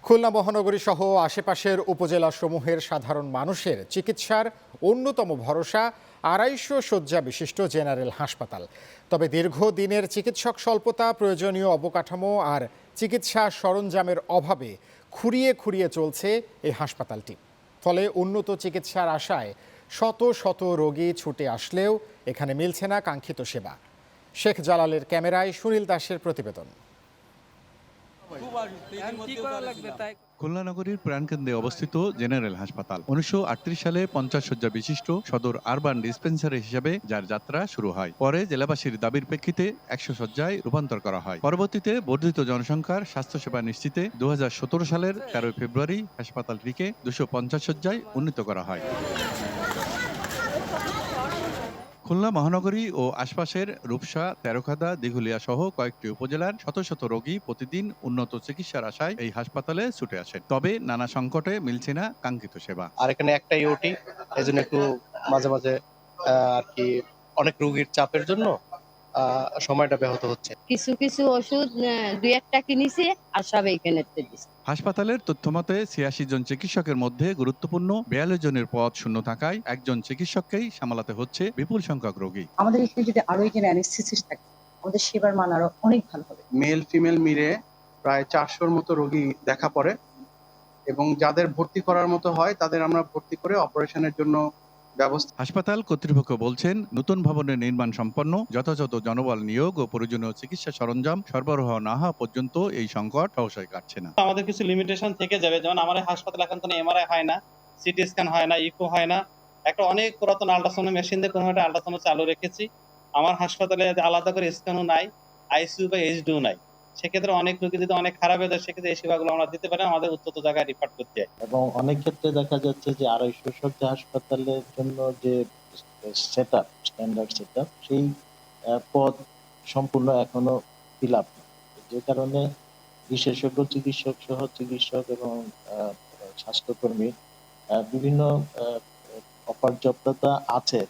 খুলনা মহানগরী সহ আশেপাশের উপজেলাসমূহের সাধারণ মানুষের চিকিৎসার অন্যতম ভরসা ২৫০ শয্যা বিশিষ্ট জেনারেল হাসপাতাল। তবে দীর্ঘদিনের চিকিৎসক স্বল্পতা, প্রয়োজনীয় অবকাঠামো আর চিকিৎসা সরঞ্জামের অভাবে খুঁড়িয়ে খুঁড়িয়ে চলছে এই হাসপাতালটি। ফলে উন্নত চিকিৎসার আশায় শত শত রোগী ছুটে আসলেও এখানে মিলছে না কাঙ্ক্ষিত সেবা। শেখ জালালের ক্যামেরায় সুনীল দাসের প্রতিবেদন। খুলনা নগরীর প্রাণকেন্দ্রে অবস্থিত জেনারেল হাসপাতাল ১৯৩৮ সালে ৫০ শয্যা বিশিষ্ট সদর আরবান ডিসপেন্সারি হিসেবে যার যাত্রা শুরু হয়। পরে জেলাবাসীর দাবির প্রেক্ষিতে ১০০ শয্যায় রূপান্তর করা হয়। পরবর্তীতে বর্ধিত জনসংখ্যার স্বাস্থ্যসেবা নিশ্চিতে ২০১৭ সালের ১৩ ফেব্রুয়ারি হাসপাতালটিকে ২৫০ শয্যায় উন্নীত করা হয়। খুলনা মহানগরী ও আশপাশের রূপসা, তেরখাদা, দিঘুলিয়া সহ কয়েকটি উপজেলার শত শত রোগী প্রতিদিন উন্নত চিকিৎসার আশায় এই হাসপাতালে ছুটে আসেন। তবে নানা সংকটে মিলছে না কাঙ্ক্ষিত সেবা। আর এখানে একটাই ওটি, এই জন্য একটু মাঝে মাঝে আর কি অনেক রোগীর চাপের জন্য সময়টা ব্যাহত হচ্ছে। কিছু কিছু ওষুধ দুই একটা কিনেছি আর সব এখানে দিচ্ছি। হাসপাতালের তথ্যমতে ৮৬ জন চিকিৎসকের মধ্যে গুরুত্বপূর্ণ ৪২ জনের পদ শূন্য থাকায় একজন চিকিৎসককেই সামলাতে হচ্ছে বিপুল সংখ্যক রোগী। আমাদের এখানে যদি আরো এখানে অ্যানেস্থেসিস্ট থাকে, আমাদের সেবার মান আরো অনেক ভালো হবে। মেল ফিমেল মিলে প্রায় ৪০০-র মতো রোগী দেখা পড়ে এবং যাদের ভর্তি করার মতো হয় তাদের আমরা ভর্তি করে অপারেশনের জন্য ব্যবস্থা। হাসপাতাল কর্তৃপক্ষ বলছেন, নতুন ভবনের নির্মাণ সম্পন্ন, যথাযথ জনবল নিয়োগ ও প্রয়োজনীয় চিকিৎসা সরঞ্জাম সরবরাহ না হওয়া পর্যন্ত এই সংকট সহসায় কাটছে না। আমাদের কিছু লিমিটেশন থেকে যাবে, যেমন আমার হাসপাতালে এখন কোনো এমআরআই হয় না, সিটি স্ক্যান হয় না, ইকো হয় না। একটা অনেক পুরাতন আল্ট্রাসাউন্ড মেশিন দিয়ে কোনো একটা আল্ট্রাসাউন্ড চালু রেখেছি। আমার হাসপাতালে আলাদা করে স্ক্যানও নাই, আইসিইউ বা এইচডিও নাই। সেক্ষেত্রে অনেক রোগী যদি অনেক খারাপ হয়ে যায়, সেক্ষেত্রে এই সেবাগুলো আমরা দিতে পারি, আমাদের উন্নত জায়গায় রিফার করতে হয়। এবং অনেক ক্ষেত্রে দেখা যাচ্ছে যে ২৫০ শয্যা হাসপাতালের জন্য যে সেটআপ, স্ট্যান্ডার্ড সেটআপ, সেই পদ সম্পূর্ণ এখনো ফিল আপ, যে কারণে বিশেষজ্ঞ চিকিৎসক সহ চিকিৎসক এবং স্বাস্থ্যকর্মী বিভিন্ন অপর্যাপ্ততা আছে।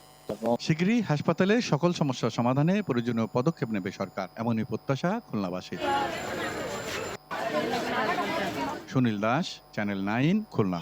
শিগগিরই হাসপাতালে সকল সমস্যার সমাধানে প্রয়োজনীয় পদক্ষেপ নেবে সরকার, এমনই প্রত্যাশা খুলনাবাসীর। সুনীল দাস, চ্যানেল ৯, খুলনা।